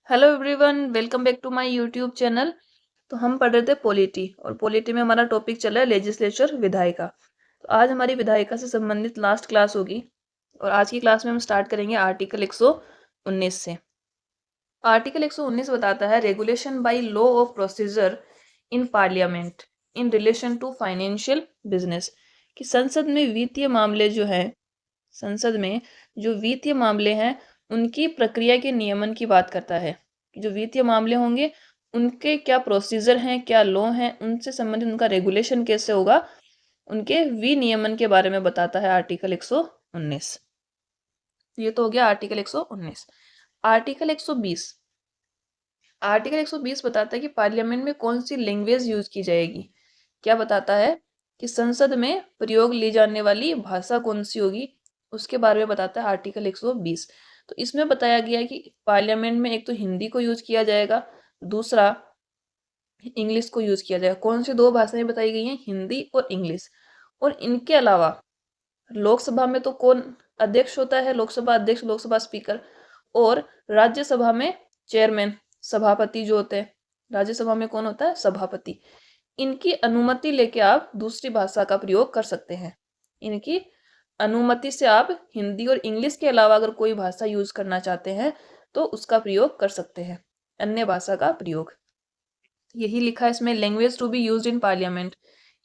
Hello everyone, welcome back to my YouTube channel. तो हम पढ़ रहे थे पॉलिटी और पॉलिटी में हमारा टॉपिक चल रहा है लेजिस्लेचर, विधायिका। तो आज हमारी विधायिका से संबंधित लास्ट क्लास होगी और आज की क्लास में हम स्टार्ट करेंगे आर्टिकल 119 से। आर्टिकल 119 बताता है regulation by law of procedure in parliament in relation to financial business, कि संसद में वित्तीय मामले जो है, संसद में जो वित्तीय मामले हैं उनकी प्रक्रिया के नियमन की बात करता है। जो वित्तीय मामले होंगे उनके क्या प्रोसीजर हैं, क्या लॉ हैं, उनसे संबंधित उनका रेगुलेशन कैसे होगा, उनके विनियमन के बारे में बताता है आर्टिकल 119। ये तो हो गया आर्टिकल 119। आर्टिकल 120, आर्टिकल 120 बताता है कि पार्लियामेंट में कौन सी लैंग्वेज यूज की जाएगी। क्या बताता है कि संसद में प्रयोग ली जाने वाली भाषा कौन सी होगी, उसके बारे में बताता है आर्टिकल 120। तो इसमें बताया गया है कि पार्लियामेंट में एक तो हिंदी को यूज किया जाएगा, दूसरा इंग्लिश को यूज किया जाएगा। कौन सी दो भाषाएं बताई गई हैं? हिंदी और इंग्लिश। और इनके अलावा लोकसभा में तो कौन अध्यक्ष होता है? लोकसभा अध्यक्ष, लोकसभा स्पीकर। और राज्यसभा में चेयरमैन, सभापति जो होते हैं। राज्यसभा में कौन होता है? सभापति। इनकी अनुमति लेके आप दूसरी भाषा का प्रयोग कर सकते हैं। इनकी अनुमति से आप हिंदी और इंग्लिश के अलावा अगर कोई भाषा यूज करना चाहते हैं तो उसका प्रयोग कर सकते हैं, अन्य भाषा का प्रयोग। यही लिखा है इसमें, language to be used in parliament.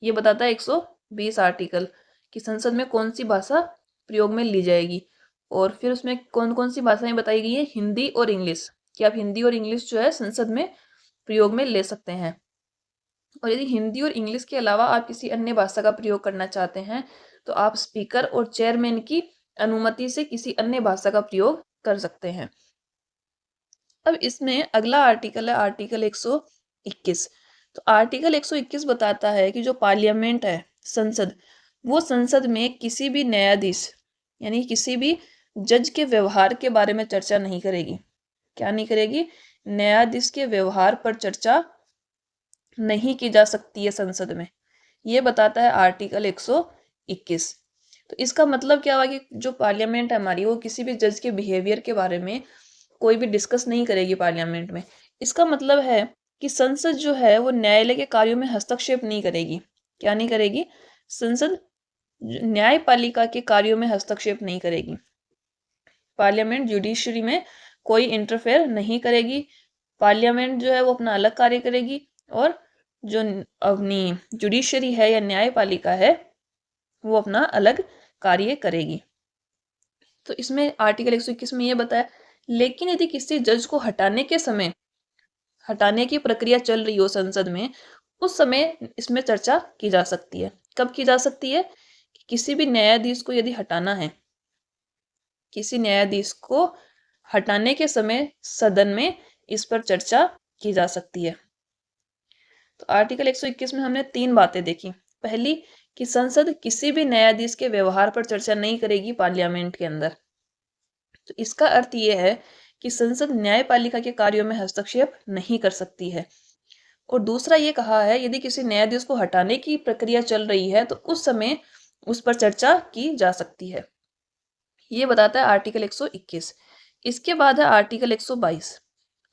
ये बताता है 120 आर्टिकल कि संसद में कौन सी भाषा प्रयोग में ली जाएगी। और फिर उसमें कौन कौन सी भाषाएं बताई गई है? हिंदी और इंग्लिश, कि आप हिंदी और इंग्लिश जो है संसद में प्रयोग में ले सकते हैं। और यदि हिंदी और इंग्लिश के अलावा आप किसी अन्य भाषा का प्रयोग करना चाहते हैं तो आप स्पीकर और चेयरमैन की अनुमति से किसी अन्य भाषा का प्रयोग कर सकते हैं। अब इसमें अगला आर्टिकल है आर्टिकल 121। तो आर्टिकल 121 बताता है कि जो पार्लियामेंट है, संसद, वो संसद में किसी भी न्यायाधीश यानी किसी भी जज के व्यवहार के बारे में चर्चा नहीं करेगी। क्या नहीं करेगी? न्यायाधीश के व्यवहार पर चर्चा नहीं की जा सकती है संसद में। ये बताता है आर्टिकल 121। तो इसका मतलब क्या हुआ कि जो पार्लियामेंट है हमारी, वो किसी भी जज के बिहेवियर के बारे में कोई भी डिस्कस नहीं करेगी पार्लियामेंट में। इसका मतलब है कि संसद जो है वो न्यायालय के कार्यों में हस्तक्षेप नहीं करेगी। क्या नहीं करेगी? संसद न्यायपालिका के कार्यों में हस्तक्षेप नहीं करेगी। पार्लियामेंट जुडिशरी में कोई इंटरफेयर नहीं करेगी। पार्लियामेंट जो है वो अपना अलग कार्य करेगी और जो अपनी जुडिशरी है या न्यायपालिका है वो अपना अलग कार्य करेगी। तो इसमें आर्टिकल 121 में ये बताया, लेकिन यदि किसी जज को हटाने के समय, हटाने की प्रक्रिया चल रही हो संसद में, उस समय इसमें चर्चा की जा सकती है। कब की जा सकती है? किसी भी न्यायाधीश को यदि हटाना है, किसी न्यायाधीश को हटाने के समय सदन में इस पर चर्चा की जा सकती है। तो आर्टिकल 121 में हमने तीन बातें देखी। पहली, कि संसद किसी भी न्यायाधीश के व्यवहार पर चर्चा नहीं करेगी पार्लियामेंट के अंदर। तो इसका अर्थ यह है कि संसद न्यायपालिका के कार्यों में हस्तक्षेप नहीं कर सकती है। और दूसरा ये कहा है, यदि किसी न्यायाधीश को हटाने की प्रक्रिया चल रही है तो उस समय उस पर चर्चा की जा सकती है। ये बताता है आर्टिकल 121। इसके बाद है आर्टिकल 122।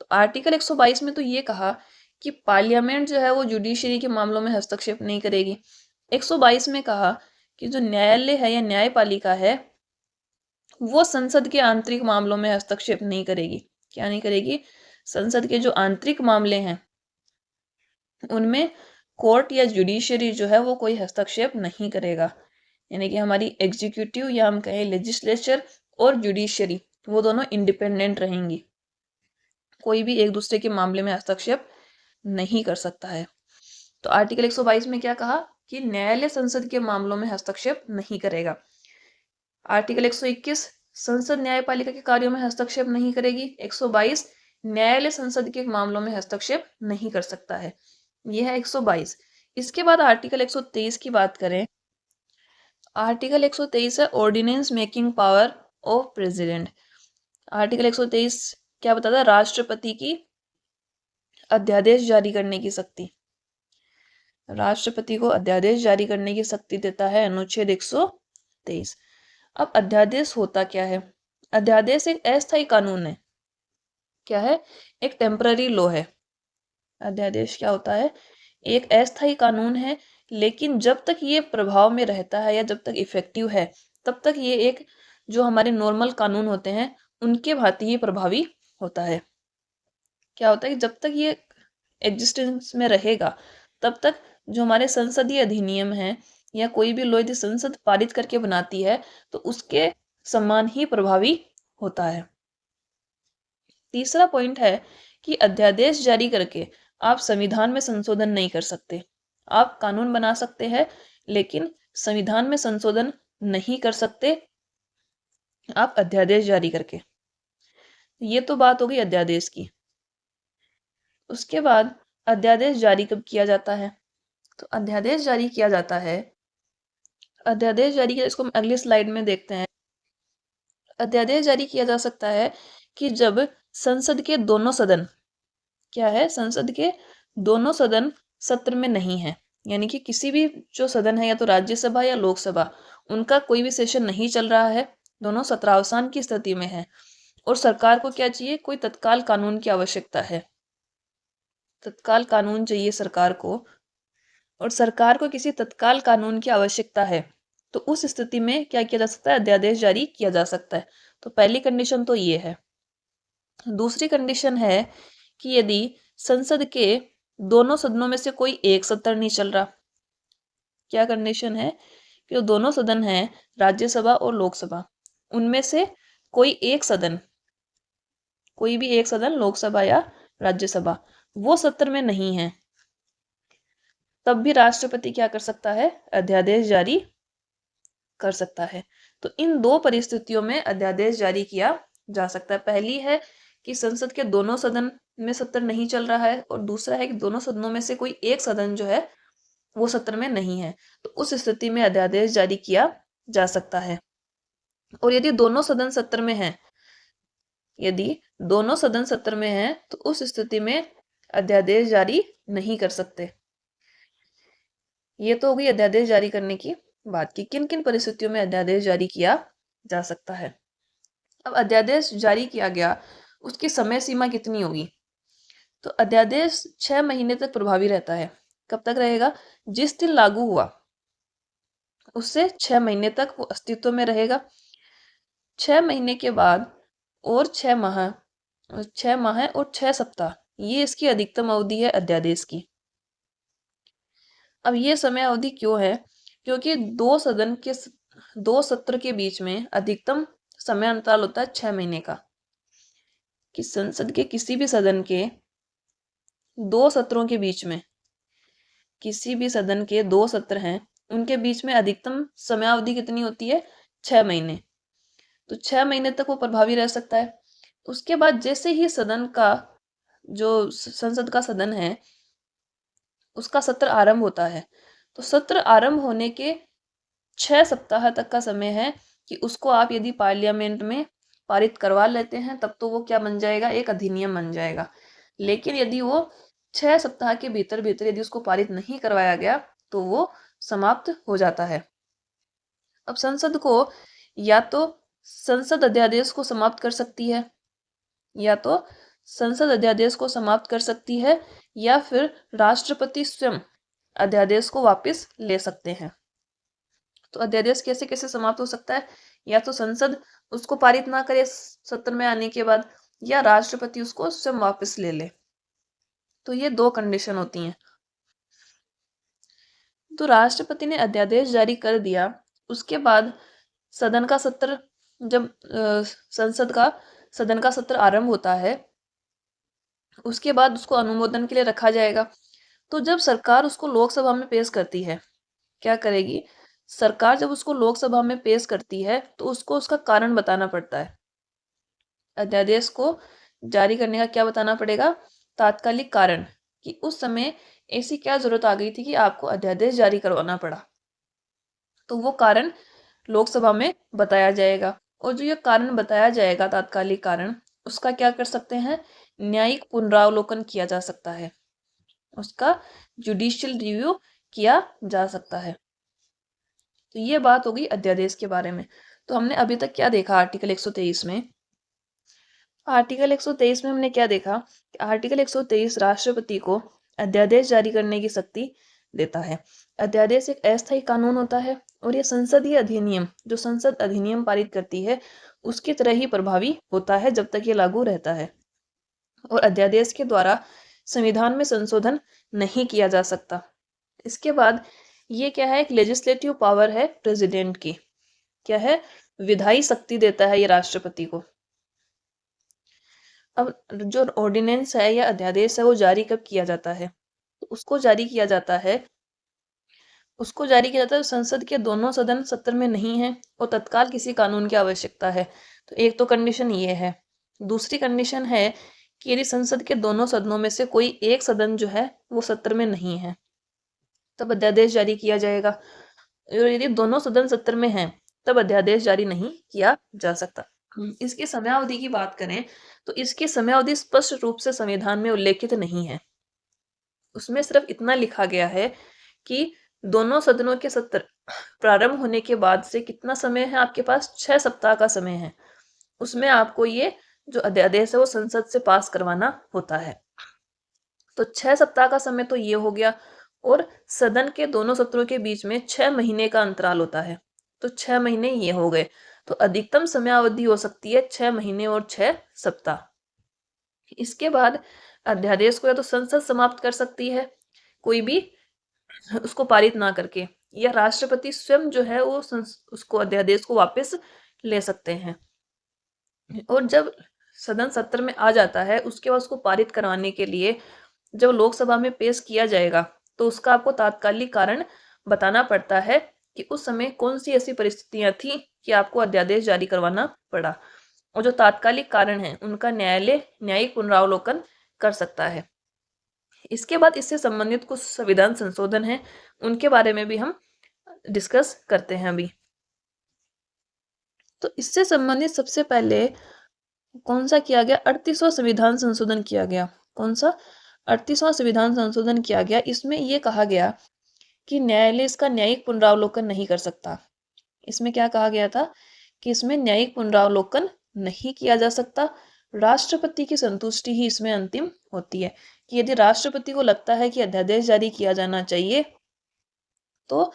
तो आर्टिकल 122 में तो ये कहा कि पार्लियामेंट जो है वो जुडिशरी के मामलों में हस्तक्षेप नहीं करेगी। 122 में कहा कि जो न्यायालय है या न्यायपालिका है वो संसद के आंतरिक मामलों में हस्तक्षेप नहीं करेगी। क्या नहीं करेगी? संसद के जो आंतरिक मामले हैं उनमें कोर्ट या जुडिशरी जो है वो कोई हस्तक्षेप नहीं करेगा। यानी कि हमारी एग्जीक्यूटिव या हम कहें लेजिस्लेचर और जुडिशरी, वो दोनों इंडिपेंडेंट रहेंगी। कोई भी एक दूसरे के मामले में हस्तक्षेप नहीं कर सकता है। तो आर्टिकल 122 में क्या कहा कि न्यायालय संसद के मामलों में हस्तक्षेप नहीं करेगा। आर्टिकल 121, संसद न्यायपालिका के कार्यों में हस्तक्षेप नहीं करेगी। 122, न्यायालय संसद के मामलों में हस्तक्षेप नहीं कर सकता है। यह है 122। इसके बाद आर्टिकल 123 की बात करें। आर्टिकल 123 है ordinance making power of president. Article 123 क्या बताता है? राष्ट्रपति की अध्यादेश जारी करने की शक्ति। राष्ट्रपति को अध्यादेश जारी करने की शक्ति देता है अनुच्छेद 123। अब अध्यादेश होता क्या है? अध्यादेश एक अस्थायी कानून है। क्या है, एक टेम्पररी लॉ है। अध्यादेश क्या होता है, एक अस्थायी कानून है, लेकिन जब तक ये प्रभाव में रहता है या जब तक इफेक्टिव है, तब तक ये एक जो हमारे नॉर्मल कानून होते हैं उनके भांति ही प्रभावी होता है। क्या होता है कि जब तक ये एग्जिस्टेंस में रहेगा, तब तक जो हमारे संसदीय अधिनियम है या कोई भी लॉ यदि संसद पारित करके बनाती है तो उसके समान ही प्रभावी होता है। तीसरा पॉइंट है कि अध्यादेश जारी करके आप संविधान में संशोधन नहीं कर सकते। आप कानून बना सकते हैं, लेकिन संविधान में संशोधन नहीं कर सकते आप अध्यादेश जारी करके। ये तो बात हो गई अध्यादेश की। उसके बाद अध्यादेश जारी कब किया जाता है, तो अध्यादेश जारी किया जाता है, अध्यादेश जारी किया, इसको हम अगली स्लाइड में देखते हैं। अध्यादेश जारी किया जा सकता है कि जब संसद के दोनों सदन, क्या है, संसद के दोनों सदन सत्र में नहीं है, यानी कि किसी भी जो सदन है या तो राज्यसभा या लोकसभा, उनका कोई भी सेशन नहीं चल रहा है, दोनों सत्रावसान की स्थिति में है और सरकार को क्या चाहिए, कोई तत्काल कानून की आवश्यकता है। तत्काल कानून चाहिए सरकार को और सरकार को किसी तत्काल कानून की आवश्यकता है, तो उस स्थिति में क्या किया जा सकता है, अध्यादेश जारी किया जा सकता है। तो पहली कंडीशन तो ये है। दूसरी कंडीशन है कि यदि संसद के दोनों सदनों में से कोई एक सत्र नहीं चल रहा। क्या कंडीशन है कि जो दोनों सदन हैं, राज्यसभा और लोकसभा, उनमें से कोई एक सदन, कोई भी एक सदन, लोकसभा या राज्यसभा, वो सत्र में नहीं है, तब भी राष्ट्रपति क्या कर सकता है, अध्यादेश जारी कर सकता है। तो इन दो परिस्थितियों में अध्यादेश जारी किया जा सकता है। पहली है कि संसद के दोनों सदन में सत्र नहीं चल रहा है और दूसरा है कि दोनों सदनों में से कोई एक सदन जो है वो सत्र में नहीं है, तो उस स्थिति में अध्यादेश जारी किया जा सकता है। और यदि दोनों सदन सत्र में हैं, यदि दोनों सदन सत्र में हैं, तो उस स्थिति में अध्यादेश जारी नहीं कर सकते। ये तो हो गई अध्यादेश जारी करने की बात की, किन किन परिस्थितियों में अध्यादेश जारी किया जा सकता है। अब अध्यादेश जारी किया गया, उसकी समय सीमा कितनी होगी, तो अध्यादेश 6 महीने तक प्रभावी रहता है। कब तक रहेगा, जिस दिन लागू हुआ उससे 6 महीने तक वो अस्तित्व में रहेगा। 6 महीने के बाद और 6 माह और 6 सप्ताह, ये इसकी अधिकतम अवधि है अध्यादेश की। अब ये समय अवधि क्यों है, क्योंकि दो सत्र के बीच में अधिकतम समय अंतराल होता है 6 महीने का। कि संसद के किसी भी सदन के दो सत्रों के बीच में, किसी भी सदन के दो सत्र हैं, उनके बीच में अधिकतम समयावधि कितनी होती है, 6 महीने। तो 6 महीने तक वो प्रभावी रह सकता है। उसके बाद जैसे ही सदन का, जो संसद का सदन है, उसका सत्र आरंभ होता है, तो सत्र आरंभ होने के 6 सप्ताह तक का समय है कि उसको आप यदि पार्लियामेंट में पारित करवा लेते हैं, तब तो वो क्या बन जाएगा, एक अधिनियम बन जाएगा। लेकिन यदि वो 6 सप्ताह के भीतर भीतर यदि उसको पारित नहीं करवाया गया, तो वो समाप्त हो जाता है। अब संसद को या तो संसद अध्यादेश को समाप्त कर सकती है, या तो संसद अध्यादेश को समाप्त कर सकती है, या फिर राष्ट्रपति स्वयं अध्यादेश को वापस ले सकते हैं। तो अध्यादेश कैसे कैसे समाप्त हो सकता है, या तो संसद उसको पारित ना करे सत्र में आने के बाद, या राष्ट्रपति उसको स्वयं वापस ले ले। तो ये दो कंडीशन होती हैं। तो राष्ट्रपति ने अध्यादेश जारी कर दिया, उसके बाद सदन का सत्र, जब संसद का सदन का सत्र आरंभ होता है, उसके बाद उसको अनुमोदन के लिए रखा जाएगा। तो जब सरकार उसको लोकसभा में पेश करती है, क्या करेगी सरकार, जब उसको लोकसभा में पेश करती है तो उसको उसका कारण बताना पड़ता है। अध्यादेश को जारी करने का क्या बताना पड़ेगा, तात्कालिक कारण, कि उस समय ऐसी क्या जरूरत आ गई थी कि आपको अध्यादेश जारी करवाना पड़ा। तो वो कारण लोकसभा में बताया जाएगा, और जो ये कारण बताया जाएगा, तात्कालिक कारण, उसका क्या कर सकते हैं, न्यायिक पुनरावलोकन किया जा सकता है, उसका जुडिशियल रिव्यू किया जा सकता है। तो ये बात हो गई अध्यादेश के बारे में। तो हमने अभी तक क्या देखा आर्टिकल 123 में, आर्टिकल 123 में हमने क्या देखा कि आर्टिकल 123 राष्ट्रपति को अध्यादेश जारी करने की शक्ति देता है। अध्यादेश एक अस्थायी कानून होता है और यह संसदीय अधिनियम, जो संसद अधिनियम पारित करती है, उसकी तरह ही प्रभावी होता है जब तक ये लागू रहता है। और अध्यादेश के द्वारा संविधान में संशोधन नहीं किया जा सकता। इसके बाद ये क्या है, एक लेजिस्लेटिव पावर है प्रेसिडेंट की। क्या है, विधायी शक्ति देता है ये राष्ट्रपति को। अब जो ऑर्डिनेंस है या अध्यादेश है वो जारी कब किया जाता है, तो उसको जारी किया जाता है संसद के दोनों सदन सत्र में नहीं है और तत्काल किसी कानून की आवश्यकता है। तो एक तो कंडीशन ये है। दूसरी कंडीशन है कि यदि संसद के दोनों सदनों में से कोई एक सदन जो है वो सत्र में नहीं है, तब अध्यादेश जारी किया जाएगा। और यदि दोनों सदन सत्र में हैं, तब अध्यादेश जारी नहीं किया जा सकता। इसकी समयावधि की बात करें तो इसकी समयावधि स्पष्ट रूप से संविधान में उल्लेखित नहीं है। उसमें सिर्फ इतना लिखा गया है कि दोनों सदनों के सत्र प्रारंभ होने के बाद से कितना समय है आपके पास, 6 सप्ताह का समय है। उसमें आपको ये जो अध्यादेश है वो संसद से पास करवाना होता है। तो 6 सप्ताह का समय तो ये हो गया, और सदन के दोनों सत्रों के बीच में 6 महीने का अंतराल होता है। तो 6 महीने ये हो गए। तो अधिकतम समयावधि हो सकती है 6 महीने और 6 सप्ताह। इसके बाद अध्यादेश को या तो संसद समाप्त कर सकती है कोई भी उसको पारित ना करके, या राष्ट्रपति स्वयं जो है वो उसको अध्यादेश को वापस ले सकते हैं। और जब सदन सत्र में आ जाता है उसके बाद उसको पारित करवाने के लिए जब लोकसभा में पेश किया जाएगा तो उसका आपको तात्कालिक कारण बताना पड़ता है कि उस समय कौन सी ऐसी परिस्थितियां थी कि आपको अध्यादेश जारी करवाना पड़ा। और जो तात्कालिक कारण है उनका न्यायालय न्यायिक पुनरावलोकन कर सकता है। इसके बाद इससे संबंधित कुछ संविधान संशोधन है, उनके बारे में भी हम डिस्कस करते हैं अभी। तो इससे संबंधित सबसे पहले कौन सा किया गया, 38वां संविधान संशोधन किया गया। कौन सा, 38वां संविधान संशोधन किया गया। इसमें यह कहा गया कि न्यायालय इसका न्यायिक पुनरावलोकन नहीं कर सकता। इसमें क्या कहा गया था कि इसमें न्यायिक पुनरावलोकन नहीं किया जा सकता। राष्ट्रपति की संतुष्टि ही इसमें अंतिम होती है कि यदि राष्ट्रपति को लगता है कि अध्यादेश जारी किया जाना चाहिए तो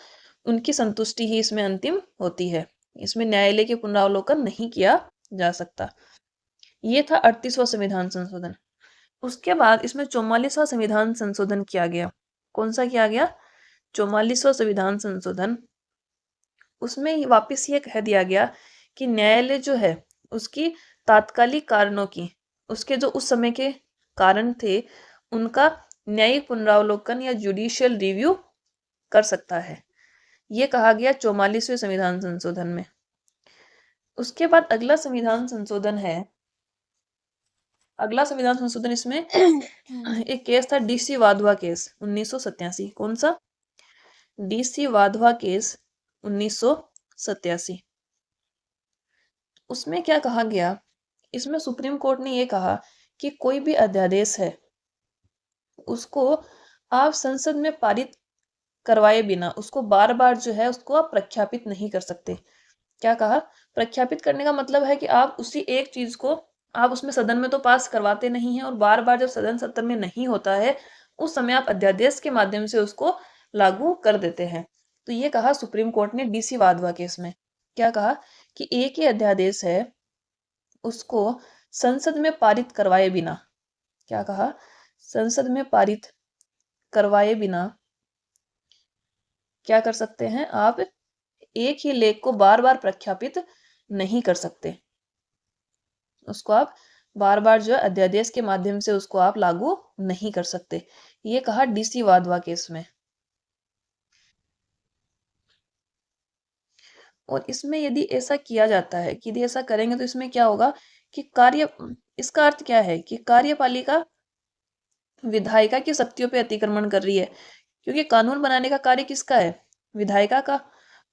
उनकी संतुष्टि ही इसमें अंतिम होती है। इसमें न्यायालय के पुनरावलोकन नहीं किया जा सकता। ये था 38वां संविधान संशोधन। उसके बाद इसमें 44वां संविधान संशोधन किया गया। कौन सा किया गया, 44वां संविधान संशोधन। उसमें वापस ये कह दिया गया कि न्यायालय जो है उसकी तात्कालिक कारणों की, उसके जो उस समय के कारण थे उनका न्यायिक पुनरावलोकन या जुडिशियल रिव्यू कर सकता है। ये कहा गया 44वें संविधान संशोधन में। उसके बाद अगला संविधान संशोधन है, अगला संविधान संशोधन इसमें एक केस था डीसी वाधवा केस 1987। कौन सा, डीसी वाधवा केस 1987। उसमें क्या कहा गया, इसमें सुप्रीम कोर्ट ने यह कहा कि कोई भी अध्यादेश है उसको आप संसद में पारित करवाए बिना उसको बार बार जो है उसको आप प्रख्यापित नहीं कर सकते। क्या कहा, प्रख्यापित करने का मतलब है कि आप उसी एक चीज को आप उसमें सदन में तो पास करवाते नहीं हैं और बार बार जब सदन सत्र में नहीं होता है उस समय आप अध्यादेश के माध्यम से उसको लागू कर देते हैं। तो ये कहा सुप्रीम कोर्ट ने डीसी वाधवा केस में। क्या कहा कि एक ही अध्यादेश है उसको संसद में पारित करवाए बिना, क्या कहा, संसद में पारित करवाए बिना क्या कर सकते हैं आप, एक ही लेख को बार बार प्रख्यापित नहीं कर सकते। उसको आप बार बार जो है अध्यादेश के माध्यम से उसको आप लागू नहीं कर सकते। ये कहा डीसी वाधवा केस में। और इसमें यदि ऐसा किया जाता है कि यदि ऐसा करेंगे तो इसमें क्या होगा कि इसका अर्थ क्या है कि कार्यपालिका विधायिका की शक्तियों पे अतिक्रमण कर रही है, क्योंकि कानून बनाने का कार्य किसका है, विधायिका का।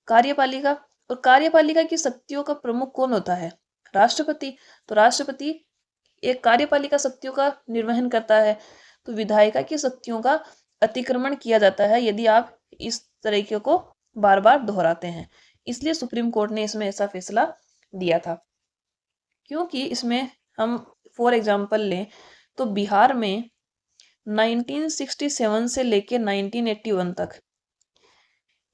कार्यपालिका, और कार्यपालिका की शक्तियों का प्रमुख कौन होता है, राष्ट्रपति। तो राष्ट्रपति एक कार्यपालिका शक्तियों का निर्वहन करता है। तो विधायिका की शक्तियों का अतिक्रमण किया जाता है यदि आप इस तरीके को बार बार दोहराते हैं। इसलिए सुप्रीम कोर्ट ने इसमें ऐसा फैसला दिया था, क्योंकि इसमें हम फॉर एग्जाम्पल लें तो बिहार में 1967 से लेके 1981 तक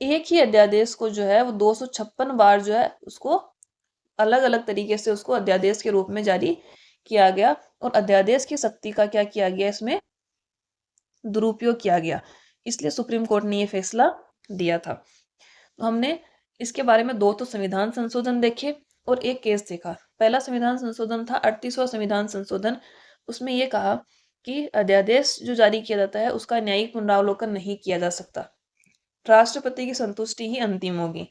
एक ही अध्यादेश को जो है वो 256 बार जो है उसको अलग अलग तरीके से उसको अध्यादेश के रूप में जारी किया गया और अध्यादेश की शक्ति का क्या किया गया, इसमें दुरुपयोग किया गया। इसलिए सुप्रीम कोर्ट ने ये फैसला दिया था। तो हमने इसके बारे में दो तो संविधान संशोधन देखे और एक केस देखा। पहला संविधान संशोधन था 38वां संविधान संशोधन। उसमें यह कहा कि अध्यादेश जो जारी किया जाता है उसका न्यायिक पुनरावलोकन नहीं किया जा सकता, राष्ट्रपति की संतुष्टि ही अंतिम होगी।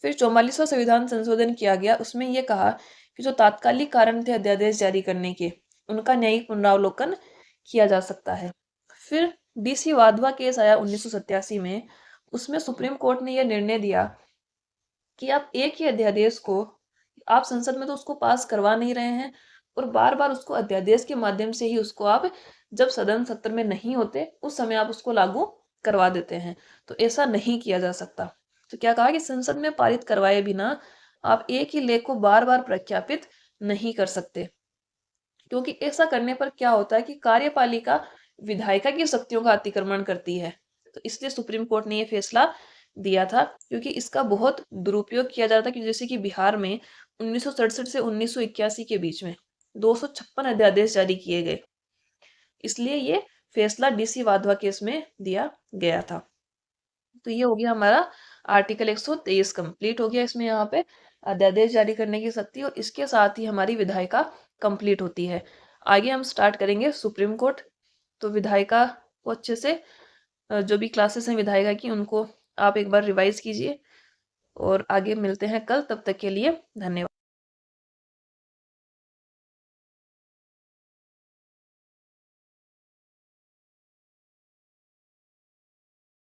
फिर 44वां संविधान संशोधन किया गया। उसमें यह कहा कि जो तात्कालिक कारण थे अध्यादेश जारी करने के, उनका न्यायिक पुनरावलोकन किया जा सकता है। फिर डीसी वाधवा केस आया 1987 में। उसमें सुप्रीम कोर्ट ने यह निर्णय दिया कि आप एक ही अध्यादेश को आप संसद में तो उसको पास करवा नहीं रहे हैं और बार बार उसको अध्यादेश के माध्यम से ही उसको आप जब सदन सत्र में नहीं होते उस समय आप उसको लागू करवा देते हैं। तो ऐसा नहीं किया जा सकता। तो क्या कहा कि संसद में पारित करवाए बिना आप एक ही लेख को बार बार प्रख्यापित नहीं कर सकते, क्योंकि ऐसा करने पर क्या होता है कि कार्यपालिका विधायिका की शक्तियों का अतिक्रमण करती है। तो इसलिए सुप्रीम कोर्ट ने यह फैसला दिया था, क्योंकि इसका बहुत दुरुपयोग किया जा रहा था कि जैसे कि बिहार में 1967 से 1981 के बीच में 256 अध्यादेश जारी किए गए। इसलिए ये फैसला डीसी वाधवा केस में दिया गया था। तो ये हो गया हमारा आर्टिकल 123 कंप्लीट हो गया। इसमें यहाँ पे अध्यादेश जारी करने की शक्ति और इसके साथ ही हमारी विधायिका कंप्लीट होती है। आगे हम स्टार्ट करेंगे सुप्रीम कोर्ट। तो विधायिका को अच्छे से जो भी क्लासेस हैं विधायिका की उनको आप एक बार रिवाइज कीजिए और आगे मिलते हैं कल। तब तक के लिए धन्यवाद।